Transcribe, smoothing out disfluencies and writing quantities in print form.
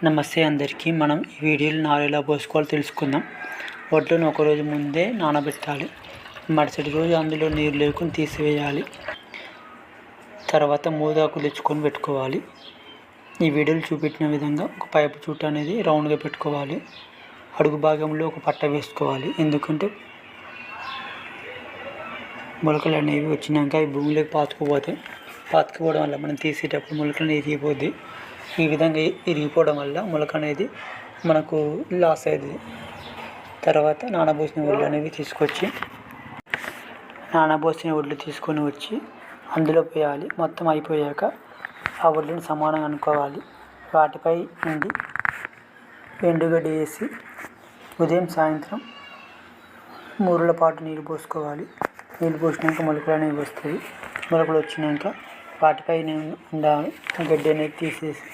నమస్తే అందరికీ. మనం ఈ వీడియోలో నారు ఎలా పోసుకోవాలో తెలుసుకుందాం. వడ్లను ఒకరోజు ముందే నానబెట్టాలి. మరుసటి రోజు అందులో నీరు లేకుండా తీసివేయాలి. తర్వాత మూదాకులు తెచ్చుకొని పెట్టుకోవాలి. ఈ వీడియోలో చూపెట్టిన విధంగా ఒక పైపు చుట్ట అనేది రౌండ్గా పెట్టుకోవాలి. అడుగు భాగంలో ఒక పట్ట వేసుకోవాలి. ఎందుకంటే మొలకలు అనేవి వచ్చినాక ఈ భూమిలోకి పాతుకుపోవడం వల్ల మనం తీసేటప్పుడు మొలకలు అనేది ఇరిగిపోద్ది. ఈ విధంగా ఇరిగిపోవడం వల్ల మొలక అనేది మనకు లాస్ అయ్యింది. తర్వాత నానబోసిన వడ్లు తీసుకొని వచ్చి అందులో పోయాలి. మొత్తం అయిపోయాక ఆ వడ్లను సమానంగా అనుకోవాలి. వాటిపై నుండి ఎండుగడ్డి వేసి ఉదయం సాయంత్రం 3 రోజుల పాటు నీళ్ళు పోసుకోవాలి. నీళ్ళు పోసినాక మొలకలు అనేవి వస్తాయి. మొలకలు వచ్చినాక వాటిపై గడ్డి అనేది తీసేసి